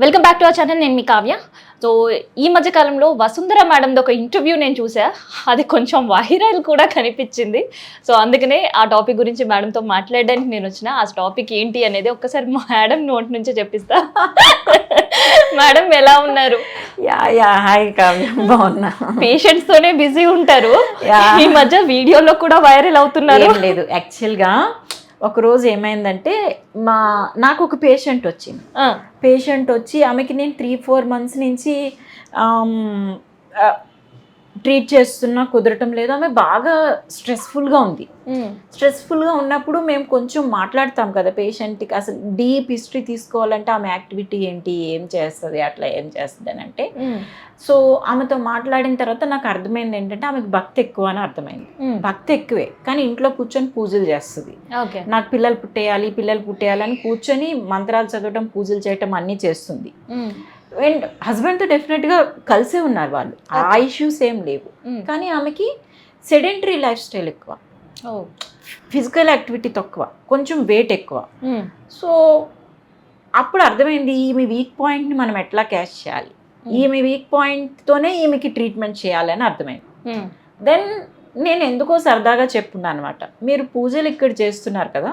Welcome back to our channel. నేను మీ Kavya. So ఈ మధ్య కాలంలో వసుంధర మేడంది ఒక ఇంటర్వ్యూ నేను చూసా. అది కొంచెం వైరల్ కూడా కనిపించింది. సో అందుకనే ఆ టాపిక్ గురించి మేడంతో మాట్లాడడానికి నేను వచ్చిన. ఆ టాపిక్ ఏంటి అనేది ఒక్కసారి మేడం నోటి నుంచే చెప్పిస్తా. మేడం ఎలా ఉన్నారు? హాయ్ కావ్య, బాగున్నా. పేషెంట్స్ తోనే బిజీ ఉంటారు, ఈ మధ్య వీడియోలో కూడా వైరల్ అవుతున్నారు. లేదు, యాక్చువల్గా ఒకరోజు ఏమైందంటే నాకు ఒక పేషెంట్ వచ్చి ఆమెకి నేను 3-4 months నుంచి ట్రీట్ చేస్తున్నా, కుదరటం లేదు. ఆమె బాగా స్ట్రెస్ఫుల్గా ఉంది. స్ట్రెస్ఫుల్గా ఉన్నప్పుడు మేము కొంచెం మాట్లాడతాం కదా పేషెంట్కి, అసలు డీప్ హిస్టరీ తీసుకోవాలంటే ఆమె యాక్టివిటీ ఏంటి, ఏం చేస్తుంది, అట్లా ఏం చేస్తుంది అని అంటే. సో ఆమెతో మాట్లాడిన తర్వాత నాకు అర్థమైంది ఏంటంటే ఆమెకు భక్తి ఎక్కువ అని అర్థమైంది. భక్తి ఎక్కువే, కానీ ఇంట్లో కూర్చొని పూజలు చేస్తుంది. నాకు పిల్లలు పుట్టేయాలి అని కూర్చొని మంత్రాలు చదవటం, పూజలు చేయటం అన్నీ చేస్తుంది. అండ్ హస్బెండ్తో డెఫినెట్గా కలిసే ఉన్నారు వాళ్ళు, ఆ ఇష్యూస్ ఏం లేవు. కానీ ఆమెకి సెడెంటరీ లైఫ్ స్టైల్ ఎక్కువ, ఫిజికల్ యాక్టివిటీ తక్కువ, కొంచెం వెయిట్ ఎక్కువ. సో అప్పుడు అర్థమైంది ఈమె వీక్ పాయింట్ని మనం ఎట్లా క్యాచ్ చేయాలి, ఈమె వీక్ పాయింట్తోనే ఈమెకి ట్రీట్మెంట్ చేయాలని అర్థమైంది. దెన్ నేను ఎందుకో సరదాగా చెప్పున్నాను అనమాట, మీరు పూజలు ఇక్కడ చేస్తున్నారు కదా,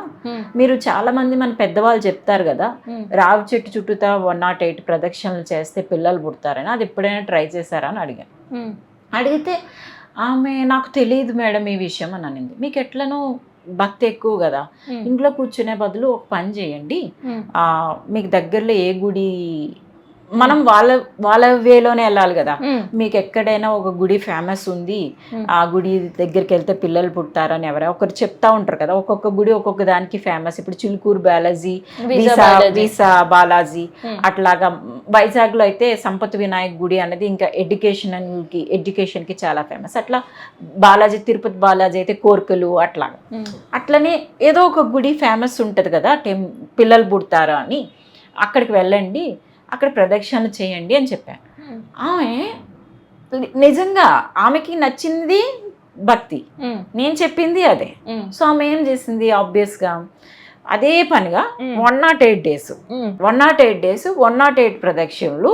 మీరు చాలా మంది మన పెద్దవాళ్ళు చెప్తారు కదా, రావి చెట్టు చుట్టూతా 108 ప్రదక్షిణలు చేస్తే పిల్లలు పుడతారని, అది ఎప్పుడైనా ట్రై చేశారా అని అడిగాను. అడిగితే ఆమె నాకు తెలియదు మేడం ఈ విషయం అని అనింది. మీకు ఎట్లనో భక్తి ఎక్కువ కదా, ఇంట్లో కూర్చునే బదులు ఒక పని చేయండి, మీకు దగ్గరలో ఏ గుడి, మనం వాళ్ళ వేలోనే వెళ్ళాలి కదా, మీకు ఎక్కడైనా ఒక గుడి ఫేమస్ ఉంది, ఆ గుడి దగ్గరికి వెళ్తే పిల్లలు పుట్టారని ఒకరు చెప్తా ఉంటారు కదా, ఒక్కొక్క గుడి ఒక్కొక్క దానికి ఫేమస్. ఇప్పుడు చిలుకూరు బాలాజీ, వీసా బాలాజీ, అట్లాగా వైజాగ్లో అయితే సంపత్ వినాయక్ గుడి అనేది ఇంకా ఎడ్యుకేషన్కి చాలా ఫేమస్. అట్లా బాలాజీ, తిరుపతి బాలాజీ అయితే కోర్కలు, అట్లనే ఏదో ఒక గుడి ఫేమస్ ఉంటుంది కదా, పిల్లలు పుడతారా అని, అక్కడికి వెళ్ళండి, అక్కడ ప్రదక్షిణలు చేయండి అని చెప్పాను. ఆమె నిజంగా ఆమెకి నచ్చింది భక్తి, నేను చెప్పింది అదే. సో ఆమె ఏం చేసింది, ఆబ్వియస్గా అదే పనిగా 108 days 108 ప్రదక్షిణలు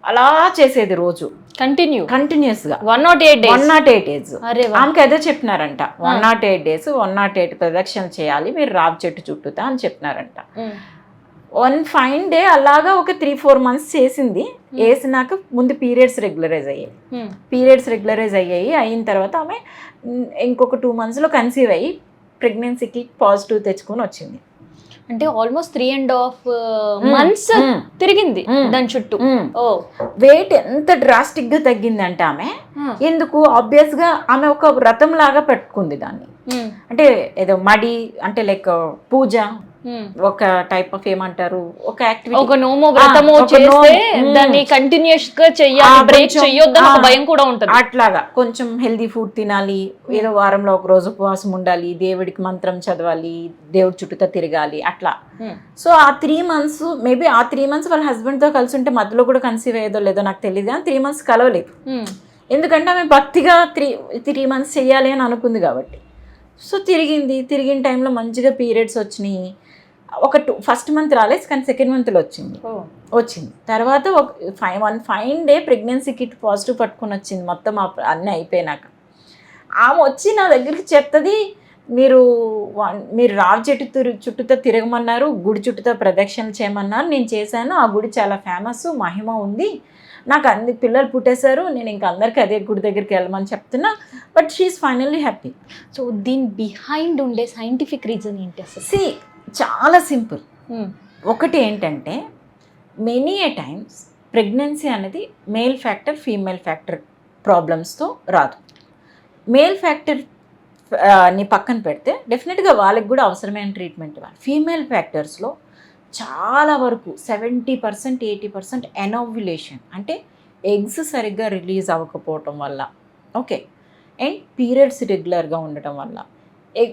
అలా చేసేది రోజు కంటిన్యూస్గా 108 days. ఆమెకి అదే చెప్పినారంట, 108 days 108 ప్రదక్షిణలు చేయాలి మీరు రావి చెట్టు చుట్టూతా అని చెప్పినారంట. వన్ ఫైన్ డే అలాగా ఒక 3-4 months చేసింది. వేసినాక ముందు పీరియడ్స్ రెగ్యులరైజ్ అయ్యాయి. అయిన తర్వాత ఆమె ఇంకొక 2 monthsలో కన్సీవ్ అయ్యి ప్రెగ్నెన్సీకి పాజిటివ్ తెచ్చుకొని వచ్చింది. అంటే ఆల్మోస్ట్ 3.5 months తిరిగింది దాని చుట్టూ. వెయిట్ ఎంత డ్రాస్టిక్గా తగ్గిందంటే ఆమె, ఎందుకు ఆబ్వియస్గా ఆమె ఒక వ్రతం లాగా పెట్టుకుంది దాన్ని. అంటే ఏదో మడి అంటే లైక్ పూజ, ఒక టైప్ ఆఫ్ ఏమంటారు, ఒక యాక్టివిటీ, ఒక నోమో వ్రతమో చేస్తే దాన్ని కంటిన్యూస్ గా చెయ్యాలి, బ్రేక్ చెయ్యొద్దని ఒక భయం కూడా ఉంటుంది. అట్లాగా కొంచెం హెల్దీ ఫుడ్ తినాలి, ఏదో వారంలో ఒక రోజు ఉపవాసం ఉండాలి, దేవుడికి మంత్రం చదవాలి, దేవుడి చుట్టూతో తిరగాలి, అట్లా. సో ఆ 3 months మేబీ ఆ 3 months వాళ్ళ హస్బెండ్తో కలిసి ఉంటే మధ్యలో కూడా కన్సీవ్ అయ్యేదో లేదో నాకు తెలియదు, కానీ 3 months కలవలేదు. ఎందుకంటే ఆమె భక్తిగా 3 months చెయ్యాలి అని అనుకుంది కాబట్టి. సో తిరిగిన టైంలో మంచిగా పీరియడ్స్ వచ్చినాయి. ఒక ఫస్ట్ మంత్ రాలేదు, కానీ సెకండ్ మంత్లో వచ్చింది. తర్వాత one fine day pregnancy kit positive పట్టుకొని వచ్చింది. మొత్తం అన్నీ అయిపోయినాక ఆమె వచ్చి నా దగ్గరికి చెప్తుంది, మీరు రావి చెట్టు చుట్టూతో తిరగమన్నారు, గుడి చుట్టూతో ప్రదక్షిణలు చేయమన్నారు, నేను చేశాను, ఆ గుడి చాలా ఫేమస్, మహిమ ఉంది, నాకు అన్ని పిల్లలు పుట్టేశారు, నేను ఇంకా అందరికీ అదే గుడి దగ్గరికి వెళ్ళమని చెప్తున్నా, but she is finally happy. So దీని బిహైండ్ ఉండే సైంటిఫిక్ రీజన్ ఏంటి అసలు? చాలా సింపుల్. ఒకటి ఏంటంటే మెనీ ఏ టైమ్స్ ప్రెగ్నెన్సీ అనేది మేల్ ఫ్యాక్టర్ ఫీమేల్ ఫ్యాక్టర్ ప్రాబ్లమ్స్తో రాదు. మేల్ ఫ్యాక్టర్ ని పక్కన పెడితే డెఫినెట్గా వాళ్ళకి కూడా అవసరమైన ట్రీట్మెంట్ ఇవ్వాలి. ఫీమేల్ ఫ్యాక్టర్స్లో చాలా వరకు 70% 80% ఎనోవ్యులేషన్, అంటే ఎగ్స్ సరిగ్గా రిలీజ్ అవ్వకపోవటం వల్ల, ఓకే, అండ్ పీరియడ్స్ రెగ్యులర్గా ఉండటం వల్ల.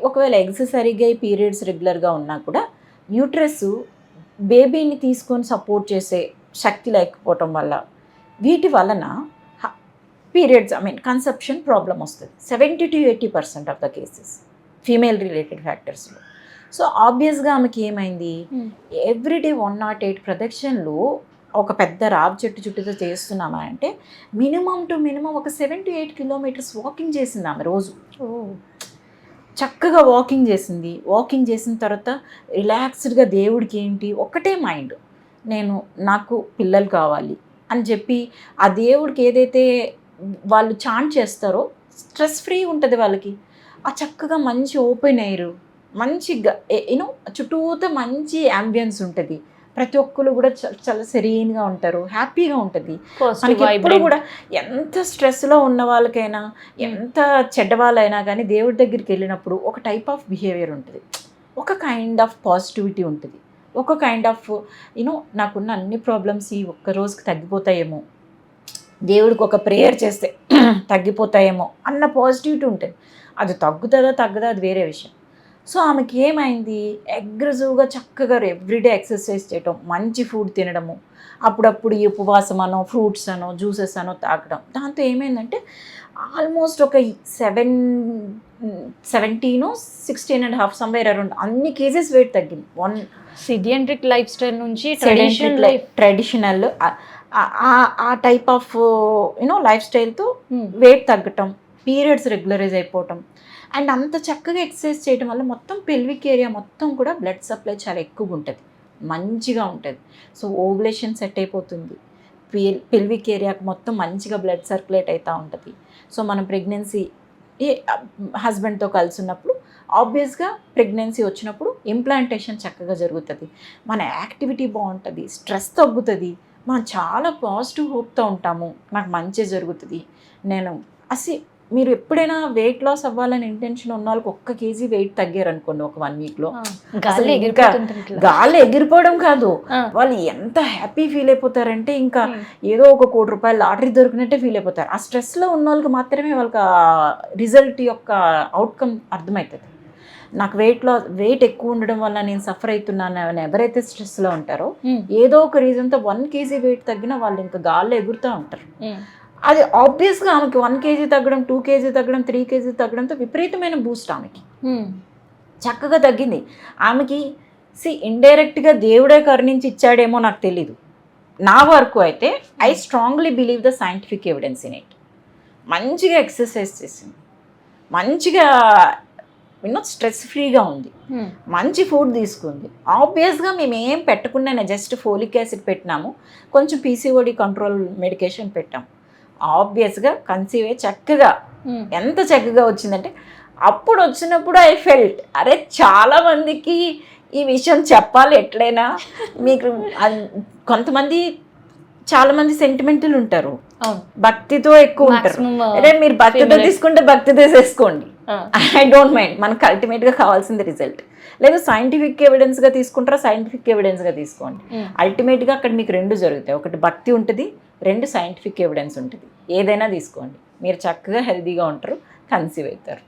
ఒకవేళ ఎగ్స్ సరిగ్గా పీరియడ్స్ రెగ్యులర్గా ఉన్నా కూడా యూట్రస్ బేబీని తీసుకొని సపోర్ట్ చేసే శక్తి లేకపోవటం వల్ల, వీటి వలన పీరియడ్స్ కన్సెప్షన్ ప్రాబ్లం వస్తుంది. 70 to 80% of the cases female related ఫ్యాక్టర్స్లో. సో ఆబ్వియస్గా ఆమెకి ఏమైంది, ఎవ్రీడే 108 ప్రదక్షిణలు ఒక పెద్ద రావి చెట్టు చుట్టూతో చేస్తున్నామా అంటే మినిమం టు మినిమం ఒక 7 to 8 కిలోమీటర్స్ వాకింగ్ చేసింది ఆమె రోజు. చక్కగా వాకింగ్ చేసింది. వాకింగ్ చేసిన తర్వాత రిలాక్స్డ్గా దేవుడికి ఏంటి ఒకటే మైండ్, నాకు పిల్లలు కావాలి అని చెప్పి ఆ దేవుడికి ఏదైతే వాళ్ళు చాంట్ చేస్తారో స్ట్రెస్ ఫ్రీ ఉంటుంది వాళ్ళకి. ఆ చక్కగా మంచి ఓపెన్ ఎయిర్, మంచి యూనో చుట్టూతో మంచి యాంబియన్స్ ఉంటుంది. ప్రతి ఒక్కరు కూడా చాలా సెరీన్గా ఉంటారు, హ్యాపీగా ఉంటుంది. మనకి ఎప్పుడు కూడా ఎంత స్ట్రెస్లో ఉన్న వాళ్ళకైనా ఎంత చెడ్డవాళ్ళైనా కానీ దేవుడి దగ్గరికి వెళ్ళినప్పుడు ఒక టైప్ ఆఫ్ బిహేవియర్ ఉంటుంది, ఒక కైండ్ ఆఫ్ పాజిటివిటీ ఉంటుంది, ఒక కైండ్ ఆఫ్ యూనో నాకున్న అన్ని ప్రాబ్లమ్స్ ఈ ఒక్క రోజుకి తగ్గిపోతాయేమో, దేవుడికి ఒక ప్రేయర్ చేస్తే తగ్గిపోతాయేమో అన్న పాజిటివిటీ ఉంటుంది. అది తగ్గదా అది వేరే విషయం. సో ఆమెకి ఏమైంది, అగ్రెసివ్గా చక్కగా ఎవ్రీడే ఎక్సర్సైజ్ చేయటం, మంచి ఫుడ్ తినడము, అప్పుడప్పుడు ఈ ఉపవాసం అనో ఫ్రూట్స్ అనో జ్యూసెస్ అనో తాగడం. దాంతో ఏమైందంటే ఆల్మోస్ట్ ఒక 16.5 సమ్వేర్ అరౌండ్ అన్ని కేజెస్ వెయిట్ తగ్గింది. సిడియంట్రిక్ లైఫ్ స్టైల్ నుంచి ట్రెడిషనల్ ఆ టైప్ ఆఫ్ యూనో లైఫ్ స్టైల్తో వెయిట్ తగ్గటం, పీరియడ్స్ రెగ్యులరైజ్ అయిపోవటం, అండ్ అంత చక్కగా ఎక్సర్సైజ్ చేయడం వల్ల మొత్తం పెల్విక్ ఏరియా మొత్తం కూడా బ్లడ్ సప్లై చాలా ఎక్కువగా ఉంటుంది, మంచిగా ఉంటుంది. సో ఓవులేషన్ సెట్ అయిపోతుంది, పెల్విక్ ఏరియాకి మొత్తం మంచిగా బ్లడ్ సర్క్యులేట్ అవుతూ ఉంటుంది. సో మనం ప్రెగ్నెన్సీ హస్బెండ్తో కలిసి ఉన్నప్పుడు ఆబ్వియస్గా ప్రెగ్నెన్సీ వచ్చినప్పుడు ఇంప్లాంటేషన్ చక్కగా జరుగుతుంది, మన యాక్టివిటీ బాగుంటుంది, స్ట్రెస్ తగ్గుతుంది, మనం చాలా పాజిటివ్ హోప్తో ఉంటాము, నాకు మంచి జరుగుతుంది. మీరు ఎప్పుడైనా వెయిట్ లాస్ అవ్వాలని ఇంటెన్షన్ ఉన్న వాళ్ళకి 1 kg వెయిట్ తగ్గారు అనుకోండి ఒక 1 weekలో, గాలి ఎగిరిపోవడం కాదు, వాళ్ళు ఎంత హ్యాపీ ఫీల్ అయిపోతారంటే ఇంకా ఏదో ఒక 1 కోటి రూపాయలు లాటరీ దొరికినట్టే ఫీల్ అయిపోతారు. ఆ స్ట్రెస్లో ఉన్న వాళ్ళకి మాత్రమే వాళ్ళకి ఆ రిజల్ట్ యొక్క అవుట్కమ్ అర్థమవుతుంది. నాకు వెయిట్ ఎక్కువ ఉండడం వల్ల నేను సఫర్ అవుతున్నాను అని ఎవరైతే స్ట్రెస్లో ఉంటారో ఏదో ఒక రీజన్తో 1 kg వెయిట్ తగ్గినా వాళ్ళు ఇంకా గాల్లో ఎగురుతూ ఉంటారు. అది ఆబ్వియస్గా ఆమెకి 1 kg తగ్గడం, 2 kg తగ్గడం, 3 kg తగ్గడంతో విపరీతమైన బూస్ట్ ఆమెకి చక్కగా తగ్గింది. ఆమెకి ఇండైరెక్ట్గా దేవుడే కరుణించి ఇచ్చాడేమో నాకు తెలీదు. నా వరకు అయితే I strongly believe the scientific evidence in it. మంచిగా ఎక్సర్సైజ్ చేసింది, మంచిగా స్ట్రెస్ ఫ్రీగా ఉంది, మంచి ఫుడ్ తీసుకుంది. ఆబ్వియస్గా మేము ఏం పెట్టకుండా జస్ట్ ఫోలిక్ యాసిడ్ పెట్టినాము, కొంచెం పీసీఓడి కంట్రోల్ మెడికేషన్ పెట్టాము. ఆబ్వియస్గా కన్సీవ్ అయ్యి చక్కగా ఎంత చక్కగా వచ్చిందంటే అప్పుడు వచ్చినప్పుడు ఐ ఫెల్ట్ అరే చాలామందికి ఈ విషయం చెప్పాలి ఎట్లయినా. మీకు కొంతమంది చాలామంది సెంటిమెంటల్ ఉంటారు, భక్తితో ఎక్కువ ఉంటారు. అదే మీరు భక్తితో తీసుకుంటే భక్తితో చేసుకోండి, ఐ డోంట్ మైండ్. మనకు అల్టిమేట్గా కావాల్సింది రిజల్ట్. లేదు సైంటిఫిక్ ఎవిడెన్స్గా తీసుకుంటారా, సైంటిఫిక్ ఎవిడెన్స్గా తీసుకోండి. అల్టిమేట్గా అక్కడ మీకు 2 జరుగుతాయి, ఒకటి భక్తి ఉంటుంది, 2 సైంటిఫిక్ ఎవిడెన్స్ ఉంటుంది. ఏదైనా తీసుకోండి, మీరు చక్కగా హెల్తీగా ఉంటారు, కన్సీవ్ అవుతారు.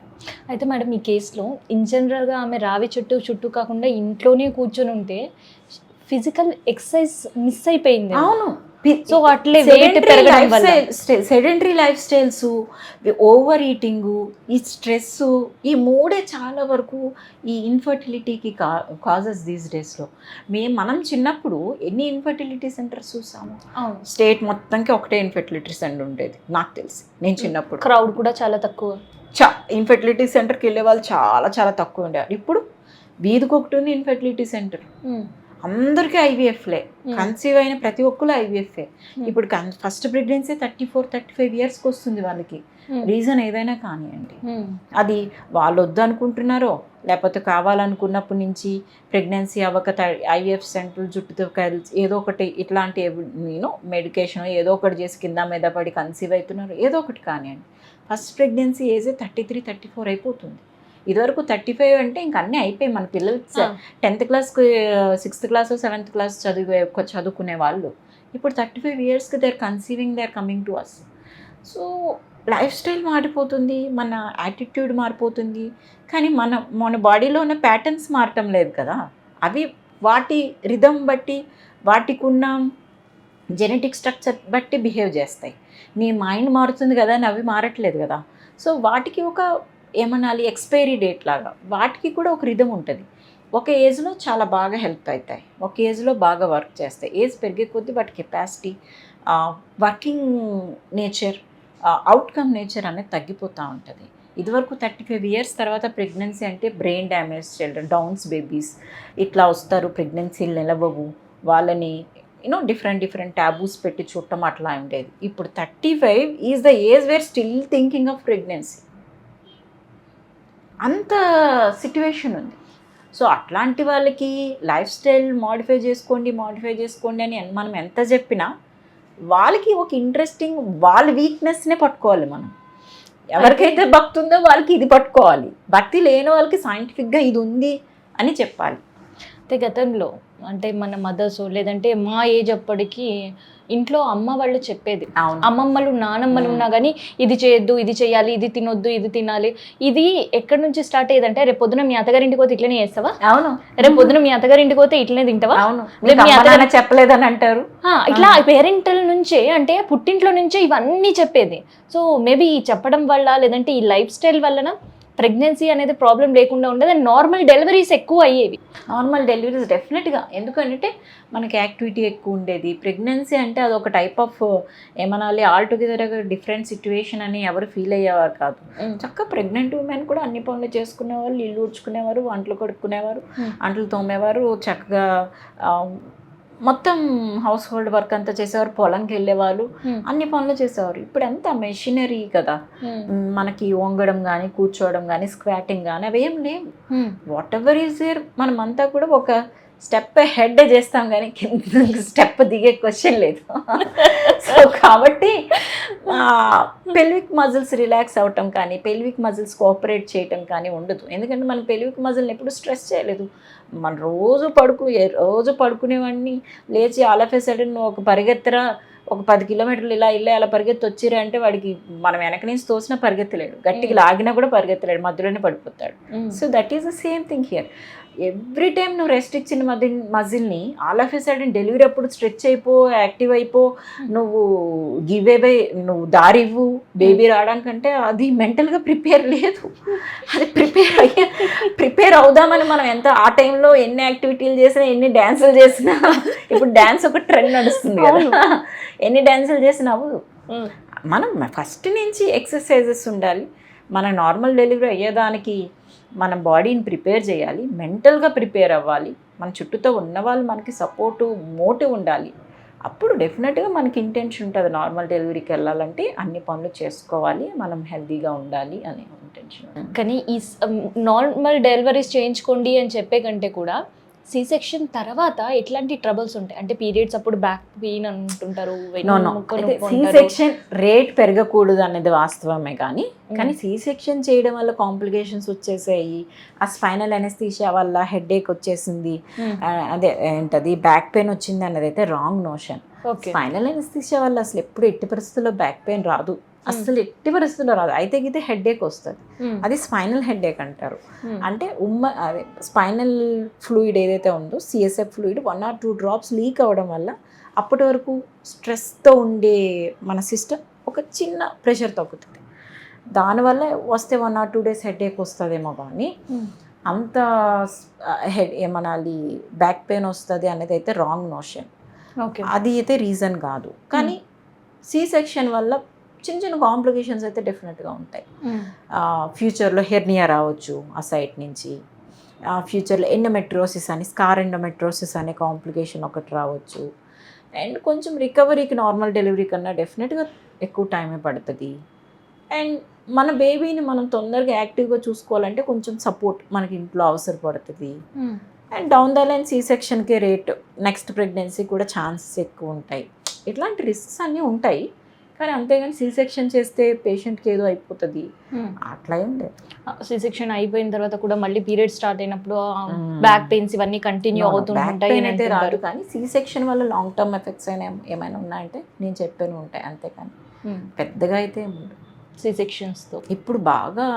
అయితే మేడం ఈ కేసులో ఇన్ జనరల్గా ఆమె రావి చుట్టూ కాకుండా ఇంట్లోనే కూర్చొని ఉంటే ఫిజికల్ ఎక్సర్సైజ్ మిస్ అయిపోయింది. అవును, సో అట్లే వెయిట్ పెరగడం వల్ల sedentary life styles, over eating, ఈ స్ట్రెస్, ఈ 3 చాలా వరకు ఈ ఇన్ఫర్టిలిటీకి కాజెస్ దీస్ డేస్లో. మనం చిన్నప్పుడు ఎన్ని ఇన్ఫర్టిలిటీ సెంటర్స్ చూసాము, స్టేట్ మొత్తంకి ఒకటే ఇన్ఫర్టిలిటీ సెంటర్ ఉండేది నాకు తెలిసి. నేను చిన్నప్పుడు క్రౌడ్ కూడా చాలా తక్కువ, ఇన్ఫర్టిలిటీ సెంటర్కి వెళ్ళే వాళ్ళు చాలా చాలా తక్కువ ఉండేవారు. ఇప్పుడు వీధికి ఒకటి ఉంది ఇన్ఫర్టిలిటీ సెంటర్, అందరికీ ఐవీఎఫ్లే, కన్సీవ్ అయిన ప్రతి ఒక్కరు ఐవీఎఫ్ఏ. ఇప్పుడు ఫస్ట్ ప్రెగ్నెన్సీ 34-35 ఇయర్స్కి వస్తుంది వాళ్ళకి. రీజన్ ఏదైనా కానివ్వండి, అది వాళ్ళు వద్దు అనుకుంటున్నారో లేకపోతే కావాలనుకున్నప్పటి నుంచి ప్రెగ్నెన్సీ అవ్వక ఐవీఎఫ్ సెంటర్ చుట్టూతో కలిసి ఏదో ఒకటి ఇట్లాంటి మెడికేషన్ ఏదో ఒకటి చేసి కింద మీద పడి కన్సీవ్ అవుతున్నారు, ఏదో ఒకటి కానివ్వండి. ఫస్ట్ ప్రెగ్నెన్సీ ఏజ్ 33-34 అయిపోతుంది. ఇదివరకు 35 అంటే ఇంక అన్నీ అయిపోయి మన పిల్లలు 10th class 6th class 7th class చదువుకునే వాళ్ళు ఇప్పుడు 35 yearsకి they are conceiving, they are coming to us. So life style మారిపోతుంది, మన యాటిట్యూడ్ మారిపోతుంది, కానీ మన బాడీలో ఉన్న ప్యాటర్న్స్ మారటం లేదు కదా. అవి వాటి రిథమ్ బట్టి, వాటికి ఉన్న జెనెటిక్ స్ట్రక్చర్ బట్టి బిహేవ్ చేస్తాయి. నీ మైండ్ మారుతుంది కదా, అవి మారట్లేదు కదా. సో వాటికి ఒక ఏమనాలి ఎక్స్పైరీ డేట్ లాగా వాటికి కూడా ఒక రిథమ్ ఉంటుంది. ఒక ఏజ్లో చాలా బాగా హెల్ప్ అవుతాయి, ఒక ఏజ్లో బాగా వర్క్ చేస్తాయి. ఏజ్ పెరిగే కొద్దీ వాటి capacity, working nature, outcome nature అనేది తగ్గిపోతూ ఉంటుంది. ఇదివరకు 35 ఇయర్స్ తర్వాత ప్రెగ్నెన్సీ అంటే brain damage children, downs babies ఇట్లా వస్తారు, ప్రెగ్నెన్సీలు నిలవవు, వాళ్ళని డిఫరెంట్ ట్యాబూస్ పెట్టి చూడటం అట్లా ఉండేది. ఇప్పుడు 35 is the age where still thinking of pregnancy, అంత సిట్యువేషన్ ఉంది. సో అట్లాంటి వాళ్ళకి లైఫ్ స్టైల్ మాడిఫై చేసుకోండి అని మనం ఎంత చెప్పినా వాళ్ళకి ఒక ఇంట్రెస్టింగ్, వాళ్ళ వీక్నెస్నే పట్టుకోవాలి మనం. ఎవరికైతే భక్తి ఉందో వాళ్ళకి ఇది పట్టుకోవాలి, భక్తి లేని వాళ్ళకి సైంటిఫిక్గా ఇది ఉంది అని చెప్పాలి. అయితే గతంలో అంటే మన మదర్స్ లేదంటే మా ఏజ్ అప్పటికి ఇంట్లో అమ్మ వాళ్ళు చెప్పేది, అమ్మమ్మలు నానమ్మలు ఉన్నా కానీ ఇది చేయొద్దు, ఇది చేయాలి, ఇది తినొద్దు, ఇది తినాలి. ఇది ఎక్కడి నుంచి స్టార్ట్ అయ్యేదంటే రేపు పొద్దున మీ అత్తగారింటికి పోతే ఇట్లనే చేస్తావా, అవును, రేపు పొద్దున మీ అత్తగారింటికి పోతే ఇట్లనే తింటావా, అవును, మీ అత్తగారు చెప్పలేదని అంటారు. ఇట్లా పేరెంటల్ నుంచే, అంటే పుట్టింట్లో నుంచే ఇవన్నీ చెప్పేది. సో మేబీ చెప్పడం వల్ల లేదంటే ఈ లైఫ్ స్టైల్ వలన ప్రెగ్నెన్సీ అనేది ప్రాబ్లం లేకుండా ఉండేది, అండ్ నార్మల్ డెలివరీస్ ఎక్కువ అయ్యేవి. నార్మల్ డెలివరీస్ డెఫినెట్గా, ఎందుకంటే మనకి యాక్టివిటీ ఎక్కువ ఉండేది. ప్రెగ్నెన్సీ అంటే అదొక టైప్ ఆఫ్ ఏమనాలి, ఆల్టుగెదర్ డిఫరెంట్ సిచ్యువేషన్ అని ఎవరు ఫీల్ అయ్యేవారు కాదు. చక్కగా ప్రెగ్నెంట్ ఉమెన్ కూడా అన్ని పనులు చేసుకునేవారు, ఇల్లు ఊడ్చుకునేవారు, వంటలు కడుక్కునేవారు, అంట్లు తోమేవారు, చక్కగా మొత్తం హౌస్ హోల్డ్ వర్క్ అంతా చేసేవారు, పొలంకి వెళ్ళేవాళ్ళు, అన్ని పనులు చేసేవారు. ఇప్పుడు అంతా మెషినరీ కదా, మనకి వంగడం కానీ, కూర్చోవడం కానీ, స్క్వాటింగ్ కానీ అవేం లేవు. వాట్ ఎవర్ ఈజ్ దేర్, మనం అంతా కూడా ఒక స్టెప్ హెడ్ చేస్తాం కానీ కింద స్టెప్ దిగే క్వశ్చన్ లేదు. సో కాబట్టి పెల్విక్ మజిల్స్ రిలాక్స్ అవ్వటం కానీ, పెల్విక్ మజిల్స్ కోఆపరేట్ చేయటం కానీ ఉండదు. ఎందుకంటే మనం పెల్విక్ మజిల్ని ఎప్పుడు స్ట్రెస్ చేయలేదు. మన రోజు పడుకునేవాడిని లేచి ఆల్ ఆఫ్ ఎ సడన్ ఒక పరిగెత్తరా, ఒక 10 కిలోమీటర్లు ఇలా అలా పరిగెత్తి వచ్చిరా అంటే వాడికి మనం వెనక నుంచి తోసినా పరిగెత్తలేడు, గట్టిగా లాగినా కూడా పరిగెత్తలేడు, మధ్యలోనే పడిపోతాడు. So that is the same thing here. Every time నువ్వు రెస్ట్ ఇచ్చిన మజిల్ని all of a sudden delivery అప్పుడు స్ట్రెచ్ అయిపో, యాక్టివ్ అయిపో, నువ్వు గివ్ అవే, నువ్వు దారివ్వు బేబీ రావడానికంటే అది మెంటల్గా ప్రిపేర్ లేదు. అది ప్రిపేర్ అవుదామని మనం ఎంత ఆ టైంలో ఎన్ని యాక్టివిటీలు చేసినా, ఎన్ని డ్యాన్సులు చేసినా, ఇప్పుడు డ్యాన్స్ ఒక ట్రెండ్ నడుస్తుంది కదా, ఎన్ని డ్యాన్సులు చేసినా అవ్వదు. మనం ఫస్ట్ నుంచి ఎక్సర్సైజెస్ ఉండాలి. మన నార్మల్ డెలివరీ అయ్యేదానికి మన బాడీని ప్రిపేర్ చేయాలి, మెంటల్గా ప్రిపేర్ అవ్వాలి, మన చుట్టూతో ఉన్నవాళ్ళు మనకి సపోర్టు, మోటివ్ ఉండాలి. అప్పుడు డెఫినెట్గా మనకి ఇంటెన్షన్ ఉంటుంది నార్మల్ డెలివరీకి వెళ్ళాలంటే అన్ని పనులు చేసుకోవాలి, మనం హెల్తీగా ఉండాలి అనే ఇంటెన్షన్. కానీ ఈ నార్మల్ డెలివరీస్ చేయించుకోండి అని చెప్పే కంటే కూడా సి సెక్షన్ తర్వాత ఎట్లాంటి ట్రబుల్స్ ఉంటాయి? అంటే పీరియడ్స్ అప్పుడు బ్యాక్ పెయిన్ అంటుంటారు, సి సెక్షన్ రేట్ పెరగకూడదు అనేది వాస్తవమే, కానీ సి సెక్షన్ చేయడం వల్ల కాంప్లికేషన్స్ వచ్చేసాయి, ఆ స్పైనల్ అనెస్థీషియా వల్ల హెడేక్ వచ్చేసింది, అదే ఏంటది బ్యాక్ పెయిన్ వచ్చింది అన్నది అయితే రాంగ్ నోషన్. స్పైనల్ అనెస్థీషియా వల్ల అసలు ఎప్పుడు ఎట్టి పరిస్థితుల్లో బ్యాక్ పెయిన్ రాదు, అసలు ఎట్టి పరిస్థితుల్లో రాదు. అయితే గితే హెడేక్ వస్తుంది, అది స్పైనల్ హెడేక్ అంటారు. అంటే అదే స్పైనల్ ఫ్లూయిడ్ ఏదైతే ఉందో, CSF fluid 1 or 2 drops leak అవ్వడం వల్ల అప్పటి వరకు స్ట్రెస్తో ఉండే మన సిస్టమ్ ఒక చిన్న ప్రెషర్ తగ్గుతుంది, దానివల్ల వస్తే 1 or 2 days హెడేక్ వస్తుందేమో, కానీ అంత ఏమనాలి బ్యాక్ పెయిన్ వస్తుంది అనేది అయితే రాంగ్ నోషన్. అది అయితే రీజన్ కాదు. కానీ సి సెక్షన్ వల్ల చిన్న కాంప్లికేషన్స్ అయితే డెఫినెట్గా ఉంటాయి. ఫ్యూచర్లో హెర్నియా రావచ్చు ఆ సైట్ నుంచి, ఫ్యూచర్లో ఎండోమెట్రోసిస్ అని, స్కార్ ఎండోమెట్రోసిస్ అనే కాంప్లికేషన్ ఒకటి రావచ్చు. అండ్ కొంచెం రికవరీకి నార్మల్ డెలివరీ కన్నా డెఫినెట్గా ఎక్కువ టైమే పడుతుంది. అండ్ మన బేబీని మనం తొందరగా యాక్టివ్గా చూసుకోవాలంటే కొంచెం సపోర్ట్ మనకి ఇంట్లో అవసరపడుతుంది. And down the line C సెక్షన్కి రేట్, నెక్స్ట్ ప్రెగ్నెన్సీ కూడా ఛాన్సెస్ ఎక్కువ ఉంటాయి. ఇట్లాంటి రిస్క్స్ అన్నీ ఉంటాయి, కానీ అంతేగాని సి సెక్షన్ చేస్తే పేషెంట్కి ఏదో అయిపోతుంది అట్లా ఏం లేదు. సి సెక్షన్ అయిపోయిన తర్వాత కూడా మళ్ళీ పీరియడ్ స్టార్ట్ అయినప్పుడు బ్యాక్ పెయిన్స్ ఇవన్నీ కంటిన్యూ అవుతుంటాయి అయితే రాదు, కానీ సి సెక్షన్ వల్ల లాంగ్ టర్మ్ ఎఫెక్ట్స్ అయినా ఏమైనా ఉన్నాయంటే నేను చెప్పాను ఉంటాయి, అంతేకాని పెద్దగా అయితే సి సెక్షన్స్తో. ఇప్పుడు బాగా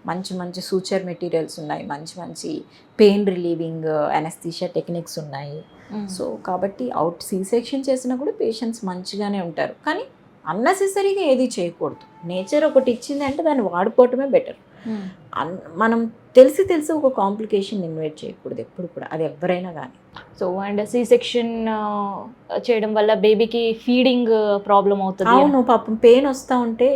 మంచి సూచర్ మెటీరియల్స్ ఉన్నాయి, మంచి పెయిన్ రిలీవింగ్ అనెస్థీషియా టెక్నిక్స్ ఉన్నాయి. సో కాబట్టి సి సెక్షన్ చేసినా కూడా పేషెంట్స్ మంచిగానే ఉంటారు, కానీ అన్నెసెసరీగా ఏది చేయకూడదు. నేచర్ ఒకటి ఇచ్చిందంటే దాన్ని వాడుకోవటమే బెటర్. మనం తెలిసి ఒక కాంప్లికేషన్ ఇన్వైట్ చేయకూడదు ఎప్పుడు కూడా, అది ఎవరైనా కానీ. సో అండ్ సి సెక్షన్ చేయడం వల్ల బేబీకి ఫీడింగ్ ప్రాబ్లం అవుతుంది. అవును, పాపం పెయిన్ వస్తూ ఉంటే,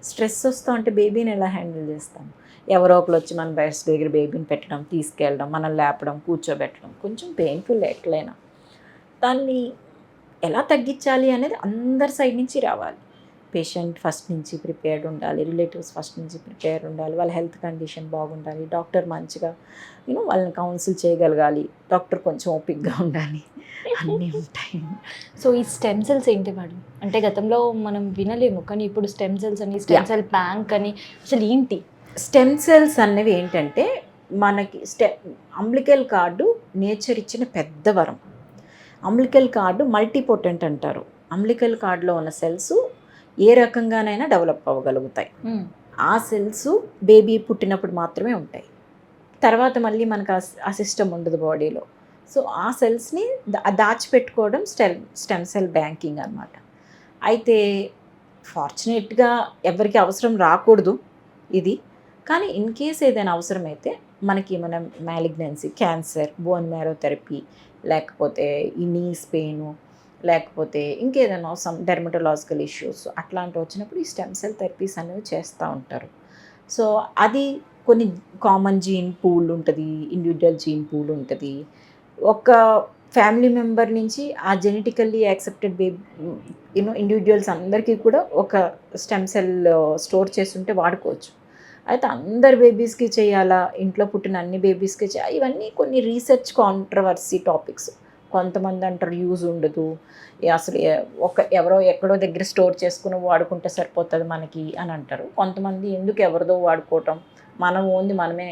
స్ట్రెస్ వస్తూ ఉంటే బేబీని ఎలా హ్యాండిల్ చేస్తాం? ఎవరో ఒకరు వచ్చి మన బ్రెస్ట్ దగ్గర బేబీని పెట్టడం, తీసుకెళ్ళడం, మనం లేపడం, కూర్చోబెట్టడం కొంచెం పెయిన్ఫుల్ ఎట్లయినా. దాన్ని ఎలా తగ్గించాలి అనేది అందరి సైడ్ నుంచి రావాలి. పేషెంట్ ఫస్ట్ నుంచి ప్రిపేర్డ్ ఉండాలి, రిలేటివ్స్ ఫస్ట్ నుంచి ప్రిపేర్డ్ ఉండాలి, వాళ్ళ హెల్త్ కండిషన్ బాగుండాలి, డాక్టర్ మంచిగా వాళ్ళని కౌన్సిల్ చేయగలగాలి, డాక్టర్ కొంచెం ఓపిక్గా ఉండాలి, అన్నీ ఉంటాయి. సో ఈ స్టెమ్ సెల్స్ ఏంటి మేడం? అంటే గతంలో మనం వినలేము, కానీ ఇప్పుడు స్టెమ్ సెల్స్ అని, స్టెమ్ సెల్ బ్యాంక్ అని, అసలు ఏంటి స్టెమ్ సెల్స్ అనేవి? ఏంటంటే మనకి అంబ్లికల్ కార్డు నేచర్ ఇచ్చిన పెద్ద వరం. అంబ్లికల్ కార్డు మల్టీపోటెంట్ అంటారు. అంబ్లికల్ కార్డులో ఉన్న సెల్స్ ఏ రకంగానైనా డెవలప్ అవ్వగలుగుతాయి. ఆ సెల్స్ బేబీ పుట్టినప్పుడు మాత్రమే ఉంటాయి, తర్వాత మళ్ళీ మనకు ఆ సిస్టమ్ ఉండదు బాడీలో. సో ఆ సెల్స్ని దాచిపెట్టుకోవడం స్టెమ్ సెల్ బ్యాంకింగ్ అన్నమాట. అయితే ఫార్చునేట్గా ఎవరికి అవసరం రాకూడదు ఇది, కానీ ఇన్ కేస్ ఏదైనా అవసరమైతే మనకి మన malignancy, cancer, bone marrow therapy, లేకపోతే ఈ నీస్ పెయిన్, లేకపోతే ఇంకేదైనా డెర్మటలాజికల్ ఇష్యూస్ అట్లాంటివి వచ్చినప్పుడు ఈ స్టెమ్ సెల్ థెరపీస్ అనేవి చేస్తూ ఉంటారు. సో అది కొన్ని కామన్ జీన్ పూల్ ఉంటుంది, ఇండివిజువల్ జీన్ పూల్ ఉంటుంది. ఒక ఫ్యామిలీ మెంబర్ నుంచి ఆ జెనెటికల్లీ యాక్సెప్టెడ్ ఇండివిజువల్స్ అందరికీ కూడా ఒక స్టెమ్ సెల్ స్టోర్ చేస్తుంటే వాడుకోవచ్చు. అయితే అందరు బేబీస్కి చేయాలా, ఇంట్లో పుట్టిన అన్ని బేబీస్కి చేయాలి, ఇవన్నీ కొన్ని రీసెర్చ్ కాంట్రవర్సీ టాపిక్స్. కొంతమంది అంటారు యూజ్ ఉండదు, అసలు ఎవరో ఎక్కడో దగ్గర స్టోర్ చేసుకుని వాడుకుంటే సరిపోతుంది మనకి అని అంటారు. కొంతమంది ఎందుకు ఎవరిదో వాడుకోవటం, మనం ఓన్లీ మనమే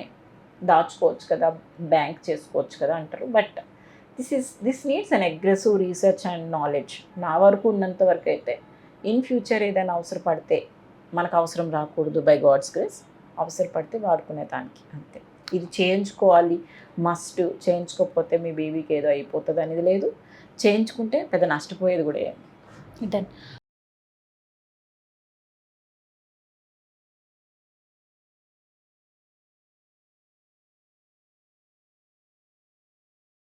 దాచుకోవచ్చు కదా, బ్యాంక్ చేసుకోవచ్చు కదా అంటారు. But this needs an aggressive research and knowledge. నా వరకు ఉన్నంత వరకు అయితే ఇన్ ఫ్యూచర్ ఏదైనా అవసరపడితే, మనకు అవసరం రాకూడదు, బై గాడ్స్ గ్రేస్ అవసరపడితే వాడుకునే దానికి అంతే. ఇది చేయించుకోవాలి మస్ట్, చేయించుకోకపోతే మీ బేబీకి ఏదో అయిపోతుంది అనేది లేదు, చేయించుకుంటే పెద్ద నష్టపోయేది కూడా ఏమి. డన్.